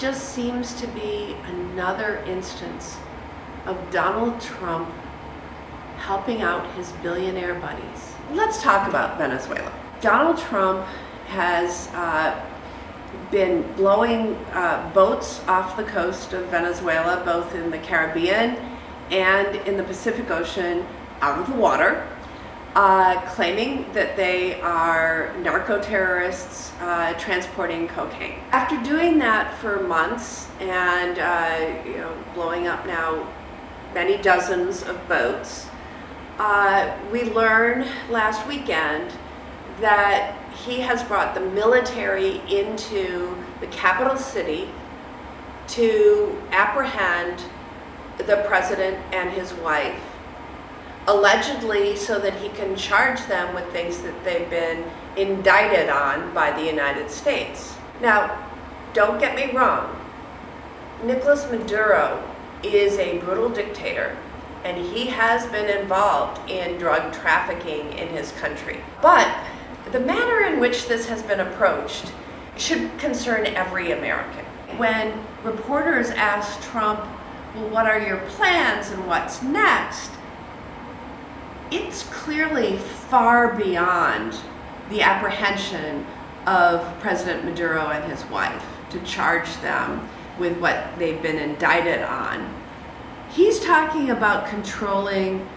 just seems to be another instance of Donald Trump helping out his billionaire buddies. Let's talk about Venezuela. Donald Trump has been blowing boats off the coast of Venezuela, both in the Caribbean and in the Pacific Ocean, out of the water, claiming that they are narco-terrorists transporting cocaine. After doing that for months and blowing up now many dozens of boats, we learned last weekend that he has brought the military into the capital city to apprehend the president and his wife, allegedly so that he can charge them with things that they've been indicted on by the United States. Now, don't get me wrong, Nicolas Maduro is a brutal dictator, and he has been involved in drug trafficking in his country. But the manner in which this has been approached should concern every American. When reporters ask Trump, well, what are your plans and what's next? It's clearly far beyond the apprehension of President Maduro and his wife to charge them with what they've been indicted on. He's talking about controlling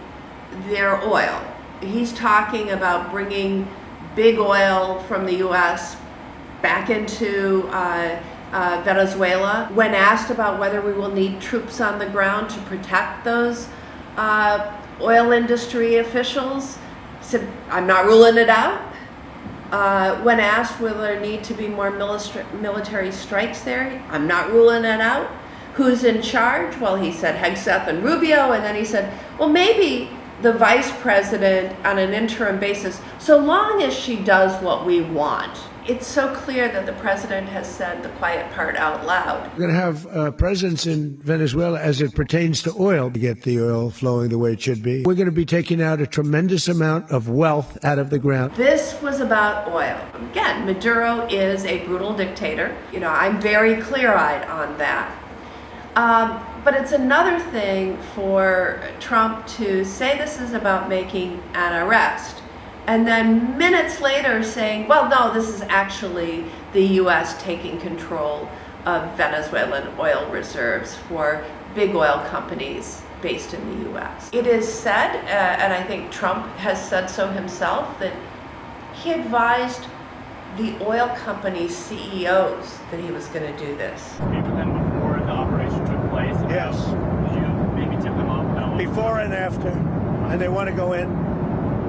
their oil. He's talking about bringing big oil from the U.S. back into Venezuela. When asked about whether we will need troops on the ground to protect those oil industry officials, he said, I'm not ruling it out. When asked will there need to be more military strikes there, I'm not ruling it out. Who's in charge? Well, he said Hegseth and Rubio, and then he said, well, maybe the vice president on an interim basis, so long as she does what we want. It's so clear that the president has said the quiet part out loud. We're going to have presence in Venezuela as it pertains to oil to get the oil flowing the way it should be. We're going to be taking out a tremendous amount of wealth out of the ground. This was about oil. Again, Maduro is a brutal dictator. I'm very clear-eyed on that. But it's another thing for Trump to say this is about making an arrest, and then minutes later saying, well, no, this is actually the U.S. taking control of Venezuelan oil reserves for big oil companies based in the U.S. It is said, and I think Trump has said so himself, that he advised the oil company CEOs that he was going to do this. Speak to them before the operation took place? Yes. Did you maybe tip them off about Before and after, and they want to go in,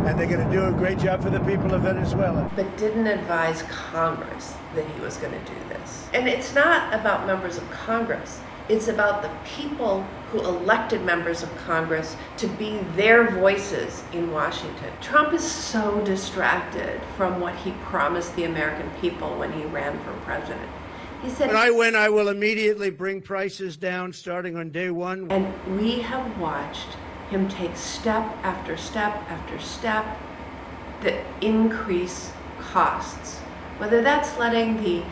and they're going to do a great job for the people of Venezuela. But didn't advise Congress that he was going to do this. And it's not about members of Congress. It's about the people who elected members of Congress to be their voices in Washington. Trump is so distracted from what he promised the American people when he ran for president. He said, When I win, I will immediately bring prices down starting on day one. and we have watched him take step after step after step that increase costs. Whether that's letting the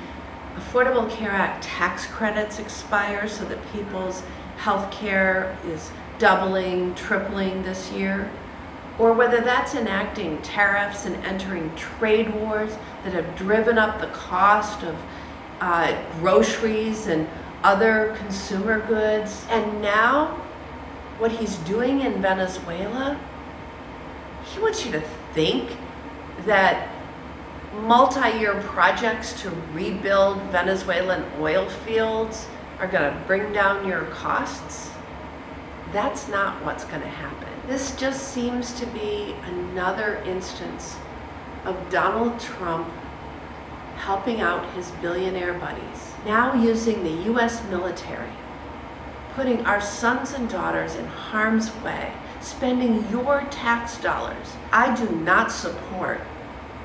Affordable Care Act tax credits expire so that people's health care is doubling, tripling this year, or whether that's enacting tariffs and entering trade wars that have driven up the cost of groceries and other consumer goods. And now, what he's doing in Venezuela, he wants you to think that multi-year projects to rebuild Venezuelan oil fields are going to bring down your costs. That's not what's going to happen. This just seems to be another instance of Donald Trump helping out his billionaire buddies, now using the U.S. military, putting our sons and daughters in harm's way, spending your tax dollars. I do not support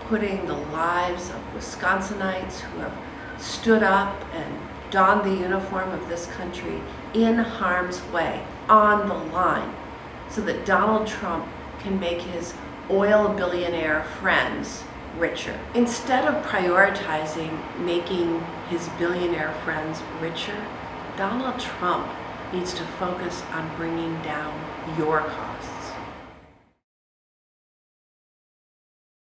putting the lives of Wisconsinites who have stood up and donned the uniform of this country in harm's way, on the line, so that Donald Trump can make his oil billionaire friends richer. Instead of prioritizing making his billionaire friends richer, Donald Trump needs to focus on bringing down your costs.